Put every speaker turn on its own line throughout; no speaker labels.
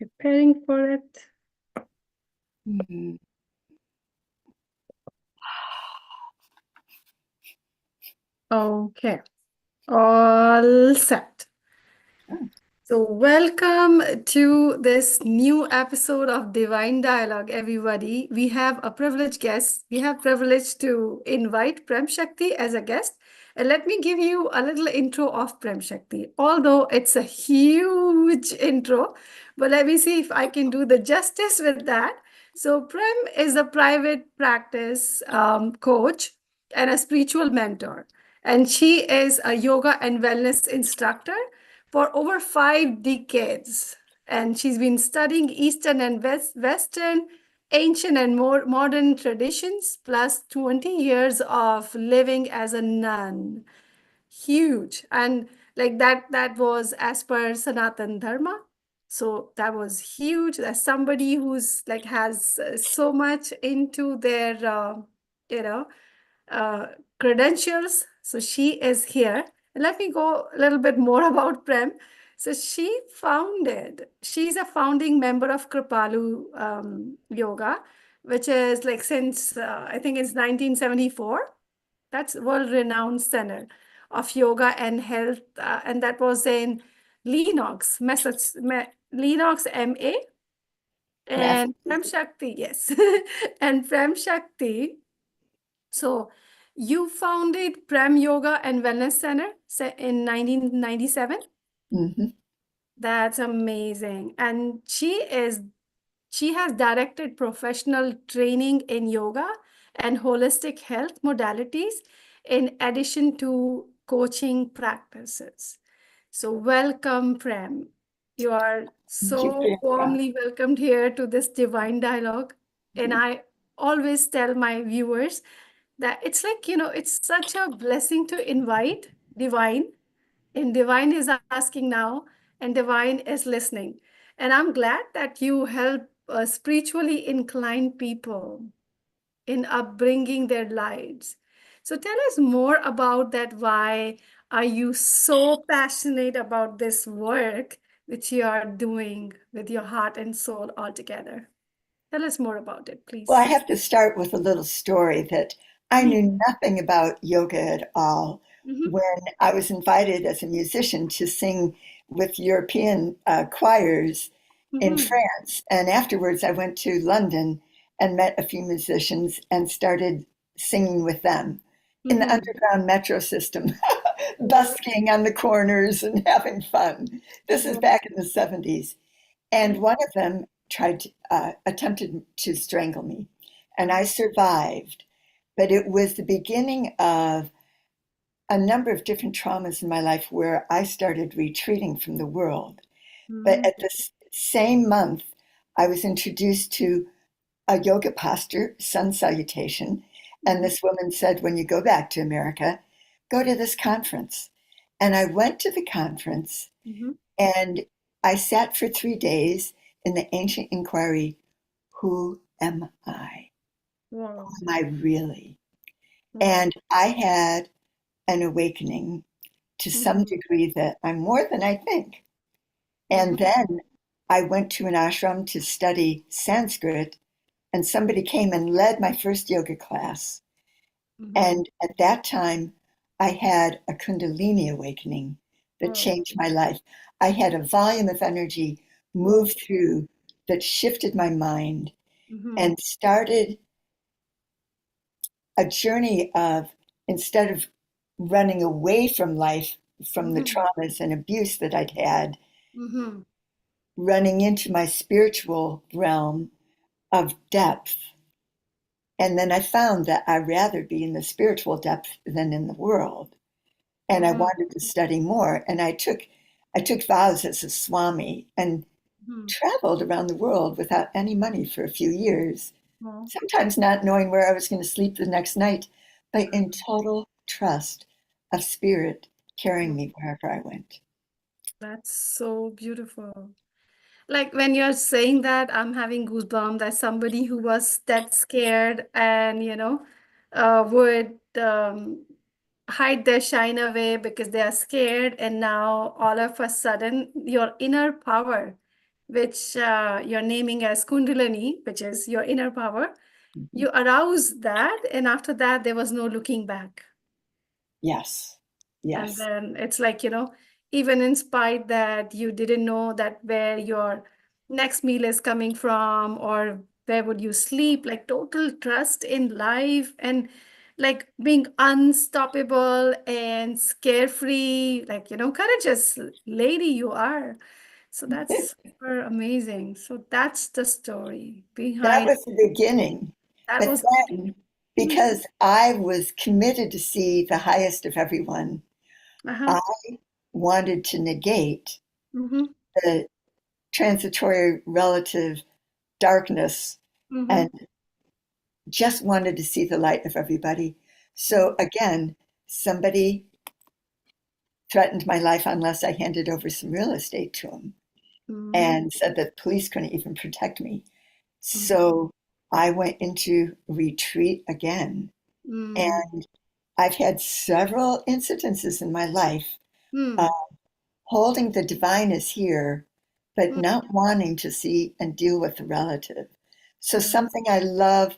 Preparing for it.
Mhm.
Okay, all set.
Oh,
So, welcome to this new episode of Divine Dialogue, everybody. We have a privileged guest. We have privilege to invite Prem Shakti as a guest. And let me give you a little intro of Prem Shakti. Although it's a huge intro, but let me see if I can do the justice with that. So, Prem is a private practice coach and a spiritual mentor. And she is a yoga and wellness instructor for over 5 decades. And she's been studying Eastern and Western, ancient and more modern traditions, plus 20 years of living as a nun. Huge. And like that was as per Sanatan Dharma. So that was huge. As somebody who's like has so much into their, you know, uh, credentials. So she is here. Let me go a little bit more about Prem. So she's a founding member of Kripalu Yoga, which is like since I think it's 1974. That's world-renowned center of yoga and health, and that was in Lenox, Lenox, MA, and Prem
Massachusetts.
Shakti, yes, and Prem Shakti. So you founded Prem Yoga and Wellness Center in 1997.
Mhm.
That's amazing. And she has directed professional training in yoga and holistic health modalities in addition to coaching practices. So welcome, Prem. You are
Thank you,
so
Priyanka.
warmly welcomed here to this divine dialogue. And I always tell my viewers that it's like, it's such a blessing to invite divine, and divine is asking now, and divine is listening. And I'm glad that you help spiritually inclined people in upbringing their lives. So tell us more about that. Why are you so passionate about this work which you are doing with your heart and soul altogether? Tell us more about it,
Well, I
please.
have to start with a little story that I
Please.
knew nothing about yoga at all
Mhm,
when I was invited as a musician to sing with European choirs in
mhm,
France. And afterwards, I went to London and met a few musicians and started singing with them in the
mhm.
underground metro system,
Wow.
busking on the corners and having fun. This is
Wow.
back in the 70s. And one of them attempted to strangle me, and I survived. But it was the beginning of a number of different traumas in my life where I started retreating from the world. But
Mhm,
at the same month, I was introduced to a yoga posture, sun salutation. And
mhm,
this woman said, when you go back to America, go to this conference. And I went to the conference
mhm.
and I sat for 3 days in the ancient inquiry, who am I? Who
Wow.
am I really?
Wow.
And I had an awakening to some
Mhm,
degree that I'm more than I think. And
mhm,
then I went to an ashram to study Sanskrit, and somebody came and led my first yoga class.
mhm.
And at that time, I had a Kundalini awakening that
Wow.
changed my life. I had a volume of energy
Wow.
move through that shifted my mind
Mhm,
and started a journey of, instead of running away from life, from the
mhm,
traumas and abuse that I'd had,
mhm.
running into my spiritual realm of depth. And then I found that I'd rather be in the spiritual depth than in the world. And I
Mhm,
wanted to study more. And I took vows as a swami and
mhm.
traveled around the world without any money for a few years,
Wow.
sometimes not knowing where I was going to sleep the next night, but in total trust of spirit carrying
Wow.
me wherever I went.
That's so beautiful. Like when you're saying that, I'm having goosebumps that somebody who was that scared and, would hide their shine away because they are scared. And now all of a sudden, your inner power, which you're naming as Kundalini, which is your inner power.
Mhm.
You arouse that, and after that, there was no looking back.
Yes.
And
Yes.
then it's like, even in spite that you didn't know that where your next meal is coming from or where would you sleep, like total trust in life and like being unstoppable and carefree, like, courageous lady you are. So that's super amazing. So that's the story
That
behind
was the beginning.
that
But
was the
then,
beginning.
because I was committed to see the highest of everyone,
Uh-huh.
I wanted to negate
Mm-hmm.
the transitory relative darkness
Mm-hmm.
and just wanted to see the light of everybody. So again, somebody threatened my life unless I handed over some real estate to him
Mm-hmm.
and said that police couldn't even protect me.
Mm-hmm.
So I went into retreat again. And I've had several incidences in my life uh,
Mm-hmm.
holding the divine is here, but not wanting to see and deal with the relative. So
Mm-hmm.
something I love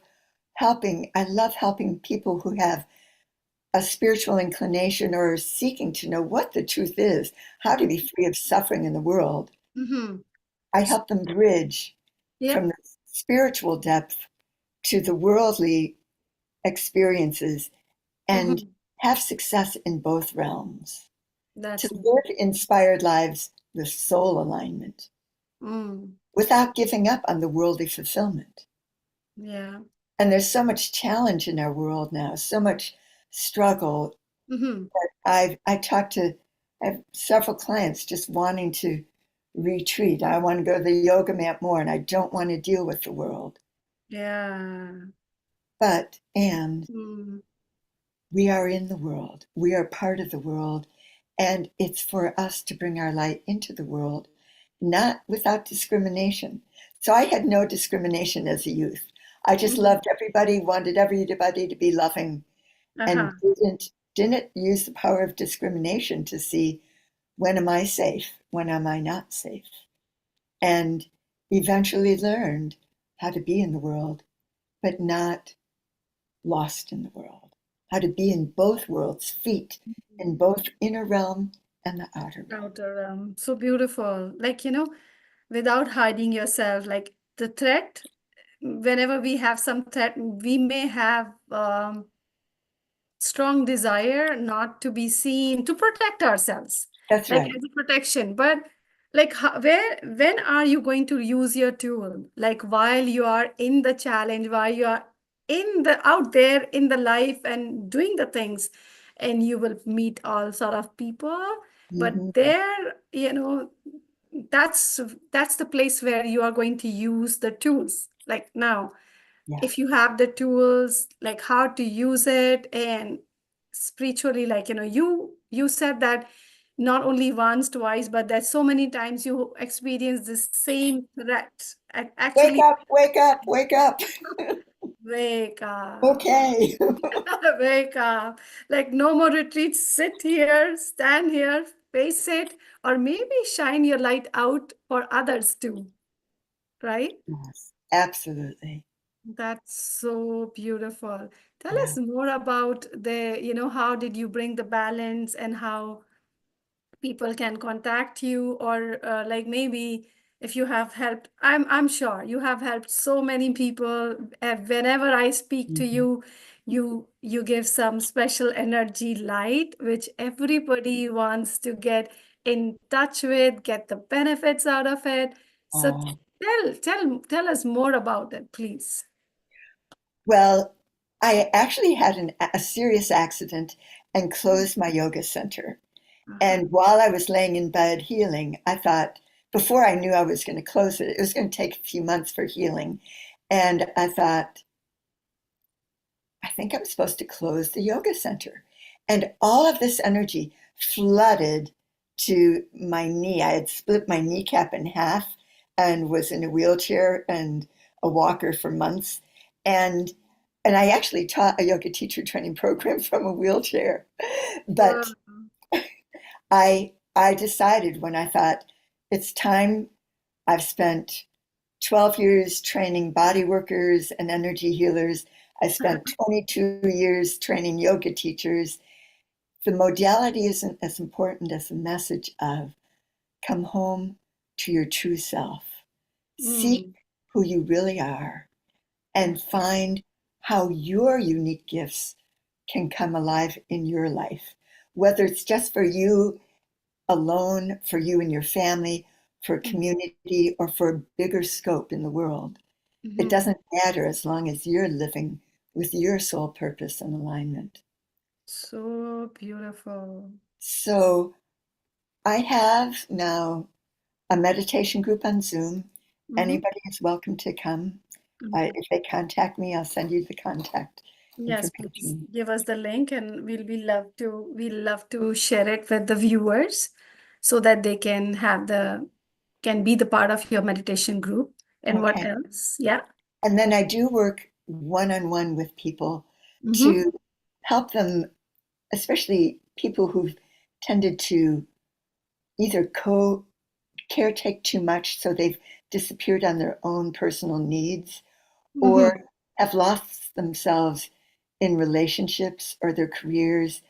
helping people who have a spiritual inclination or are seeking to know what the truth is, how to be free of suffering in the world.
Mm-hmm.
I help them bridge
Yep.
from the spiritual depth to the worldly experiences and
Mm-hmm.
have success in both realms. To
That's
live inspired lives with soul alignment
mm,
without giving up on the worldly fulfillment.
yeah.
And there's so much challenge in our world now, so much struggle.
Mm-hmm.
I talked to I have several clients just wanting to retreat. I want to go to the yoga mat more and I don't want to deal with the world.
Yeah.
And
Mm,
we are in the world. We are part of the world. And it's for us to bring our light into the world, not without discrimination. So I had no discrimination as a youth. I just
mm-hmm.
loved everybody, wanted everybody to be loving, and
Uh-huh.
didn't use the power of discrimination to see when am I safe, when am I not safe, and eventually learned how to be in the world, but not lost in the world, how to be in both worlds, feet in both inner realm and the outer realm.
Outer, so beautiful. Like, without hiding yourself, like the threat, whenever we have some threat, we may have strong desire not to be seen to protect ourselves
That's
like
right.
as a protection but like where when are you going to use your tool like while you are in the challenge while you are in the out there in the life and doing the things and you will meet all sort of people but
Hmm.
there that's the place where you are going to use the tools like now
Yeah.
if you have the tools like how to use it and spiritually like you said that not only once twice but that so many times you experience the same threat and
Wake
actually
up, wake up, wake up.
wake up
Okay.
wake up like no more retreats sit here stand here face it or maybe shine your light out for others too right.
Yes, absolutely.
That's so beautiful. Tell
Yeah.
us more about how did you bring the balance and how people can contact you or like maybe if you have helped. I'm sure you have helped so many people. Whenever I speak to
Mhm.
you, you give some special energy light which everybody wants to get in touch with, get the benefits out of it. So
Oh,
tell us more about it, please.
well, I actually had a serious accident and closed my yoga center.
Uh-huh.
And while I was laying in bed healing, I thought, before I knew I was going to close it, it was going to take a few months for healing. And I thought, I think I'm supposed to close the yoga center. And all of this energy flooded to my knee. I had split my kneecap in half and was in a wheelchair and a walker for months. And and I actually taught a yoga teacher training program from a wheelchair.
Wow.
But I decided when I thought it's time I've spent 12 years training body workers and energy healers. I spent 22 years training yoga teachers. The modality isn't as important as the message of come home to your true self, seek
Mm,
who you really are, and find how your unique gifts can come alive in your life, whether it's just for you alone, for you and your family, for community, or for a bigger scope in the world. It
mm-hmm.
doesn't matter as long as you're living with your soul purpose and alignment.
So beautiful.
So I have now a meditation group on Zoom.
Mm-hmm.
Anybody is welcome to come.
Okay.
If they contact me, I'll send you the contact
Yes, please
information.
give us the link and we'll love to share it with the viewers so that they can can be the part of your meditation group. And what
Okay.
else? Yeah.
And then I do work one on one with people
Mm-hmm.
to help them, especially people who've tended to either caretake too much, so they've disappeared on their own personal needs,
Mm-hmm.
or have lost themselves in relationships or their careers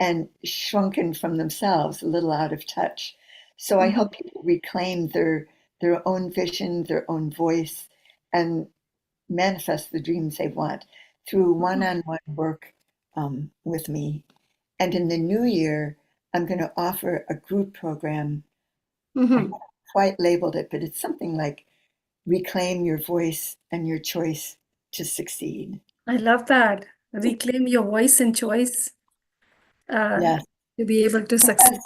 and shrunken from themselves, a little out of touch. So I
Mm-hmm.
help people reclaim their own vision, their own voice, and manifest the dreams they want through one-on-one work with me. And in the new year, I'm going to offer a group program. I haven't
Mm-hmm.
quite labeled it, but it's something like reclaim your voice and your choice to succeed.
I love that. Reclaim your voice and choice uh,
Yes,
to be able to
because
succeed.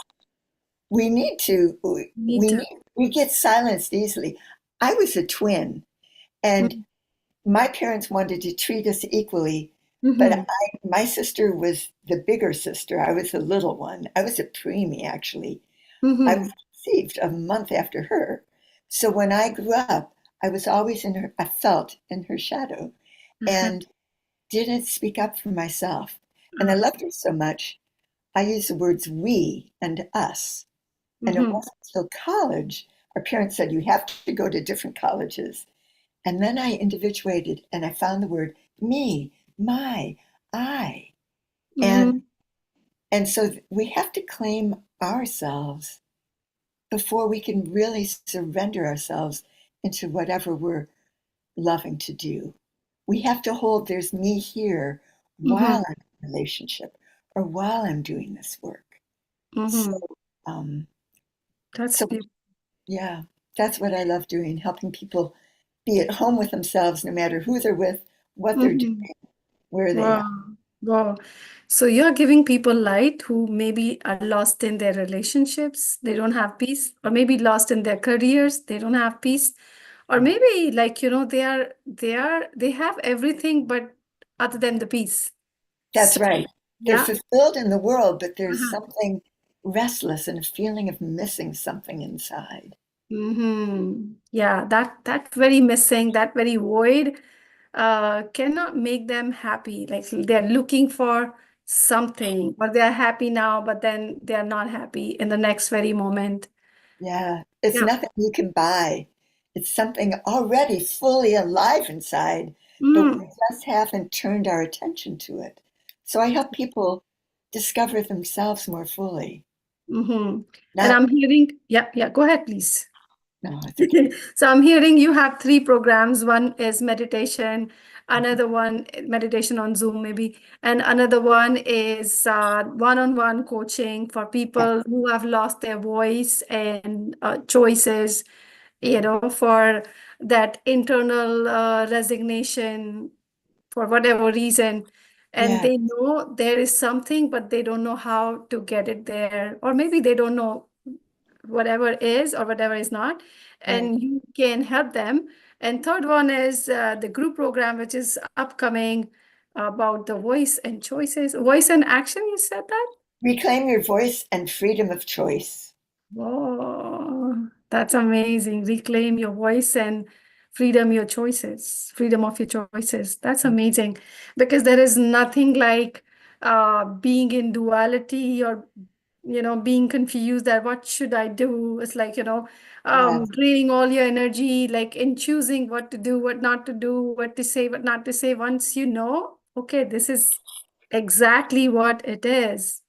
we need to,
Need to.
we get silenced easily. I was a twin, and my parents wanted to treat us equally, but
Mm-hmm.
my sister was the bigger sister. I was the little one. I was a preemie, actually. I
Mm-hmm.
was conceived a month after her. So when I grew up, I was always I felt in her shadow and didn't speak up for myself. And I loved her so much, I used the words we and us. And it
Mm-hmm.
wasn't until college, our parents said, you have to go to different colleges. And then I individuated and I found the word me, my, I. And
Mm-hmm.
so we have to claim ourselves before we can really surrender ourselves into whatever we're loving to do. We have to hold there's me here
Mm-hmm.
while I'm in a relationship or while I'm doing this work. So,
Mm-hmm.
um,
That's
so
beautiful.
yeah, that's what I love doing, helping people be at home with themselves, no matter who they're with, what they're
Mm-hmm.
doing, where they are.
Wow. Wow. So you're giving people light who maybe are lost in their relationships, they don't have peace, or maybe lost in their careers, they don't have peace, or maybe like, they have everything but other than the peace.
That's
So
right. They're
yeah.
fulfilled in the world, but there's
Uh-huh.
something restless and a feeling of missing something inside.
Mm-hmm. Yeah, that very missing, that very void cannot make them happy. Like they're looking for something, or they're happy now, but then they're not happy in the next very moment.
Yeah, it's
Yeah.
nothing you can buy. It's something already fully alive inside, but we
Mm.
just haven't turned our attention to it. So I help people discover themselves more fully.
Mm-hmm. And
Not,
I'm hearing, yeah, yeah, go ahead, please.
no, it's okay.
So I'm hearing you have three programs. One is meditation, another one meditation on Zoom maybe, and another one is one-on-one coaching for
Yes,
people who have lost their voice and choices, for that internal resignation for whatever reason. And
yeah,
they know there is something, but they don't know how to get it there, or maybe they don't know whatever is or whatever is not,
right.
and you can help them. And third one is the group program, which is upcoming about the voice and choices, voice and action. You said that?
Reclaim your voice and freedom of choice.
Whoa, that's amazing. Reclaim your voice and freedom your choices, freedom of your choices. That's amazing because there is nothing like being in duality or being confused that what should I do? It's like,
Yes.
draining all your energy, like in choosing what to do, what not to do, what to say, what not to say. Once you know, okay, this is exactly what it is.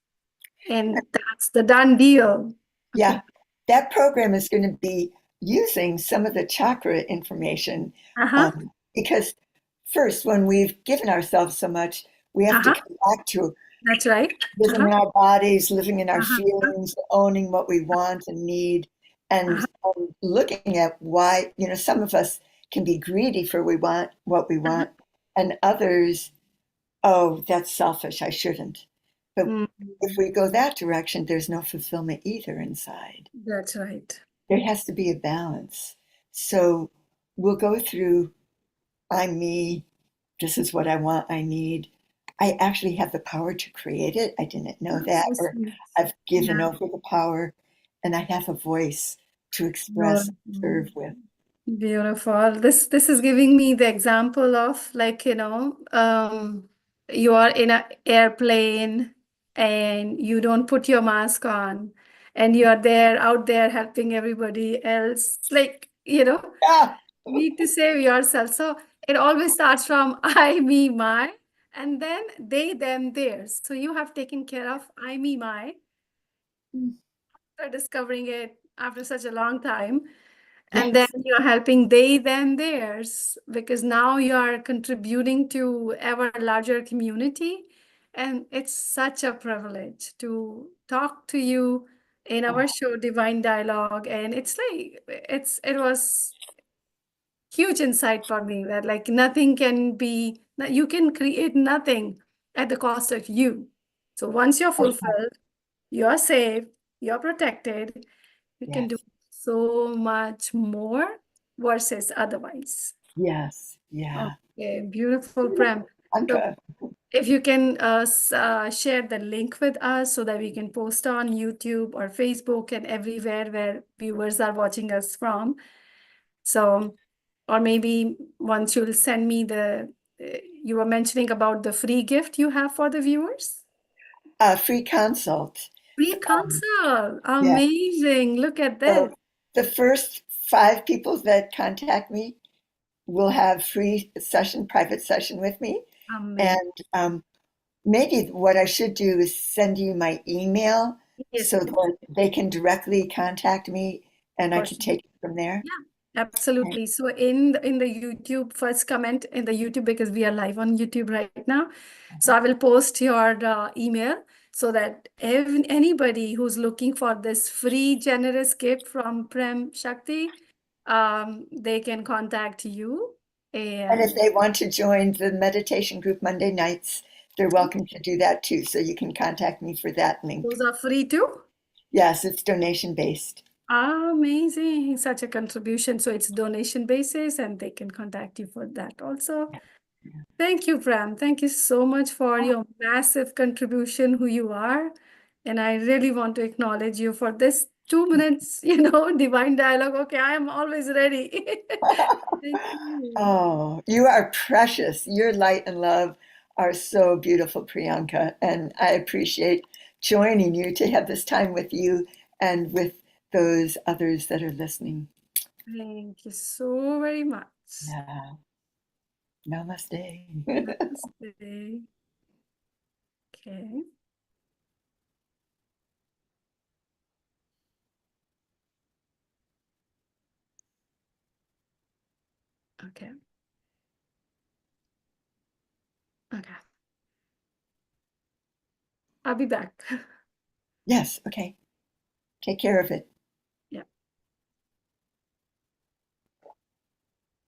And that's the done deal.
Yeah.
Okay.
That program is going to be using some of the chakra information
Uh-huh.
because first, when we've given ourselves so much, we have to
Uh-huh.
come back to
That's right.
living
Uh-huh.
in our bodies, living in our
Uh-huh.
feelings, owning what we want and need,
Uh-huh.
and looking at why, some of us can be greedy for what we
Uh-huh.
want, and others, oh, that's selfish, I shouldn't. But if
Mm,
we go that direction, there's no fulfillment either inside.
that's right.
There has to be a balance. So we'll go through I'm me, this is what I want, I need. I actually have the power to create it. I didn't know
That's
that,
so
or
sweet.
I've given
Yeah.
over the power and I have a voice to express,
Beautiful.
serve with.
Beautiful. This is giving me the example of like, you are in an airplane and you don't put your mask on and you are there out there helping everybody else. Like,
Ah,
need to save yourself. So it always starts from I, me, my, and then they, them, theirs. So you have taken care of I, me, my, after discovering it after such a long time. And then
yes,
you're helping they, them, theirs, because now you are contributing to ever larger community. And it's such a privilege to talk to you in our
oh,
show, Divine Dialogue. And it's like, it was huge insight for me that like nothing can be, that you can create nothing at the cost of you. So once you're fulfilled, you're safe, you're protected, you can do
yes,
so much more versus otherwise.
yes, yeah.
Okay, beautiful, Prem. So
Anka,
if you can share the link with us so that we can post on YouTube or Facebook and everywhere where viewers are watching us from. So, or maybe once you'll send me you were mentioning about the free gift you have for the viewers.
a free consult.
Free consult.
Yeah.
Amazing. Look at this.
So the first 5 people that contact me will have free session, private session with me.
Amazing.
And maybe what I should do is send you my email
Yes,
so
please.
that they can directly contact me and I
For
can
sure.
take it from there.
Yeah,
Right.
absolutely. So in the YouTube, first comment in the YouTube because we are live on YouTube right now. So I will post your email so that anybody who's looking for this free generous gift from Prem Shakti, they can contact you.
And if
And
they want to join the meditation group Monday nights, they're welcome to do that too. So you can contact me for that
those
link.
are free too.
Yes, it's donation based.
Amazing. Such a contribution. So it's donation basis and they can contact you for that also. Thank you, Pram. Thank you so much for your massive contribution, who you are. And I really want to acknowledge you for this 2 minutes, divine dialogue. Okay, I am always ready. Thank you.
Oh, you are precious. Your light and love are so beautiful, Priyanka. And I appreciate joining you to have this time with you and with those others that are listening.
Thank you so very much.
Yeah. Namaste.
Namaste. Okay. Okay. Okay. I'll be back.
Yes, okay. Take care of it.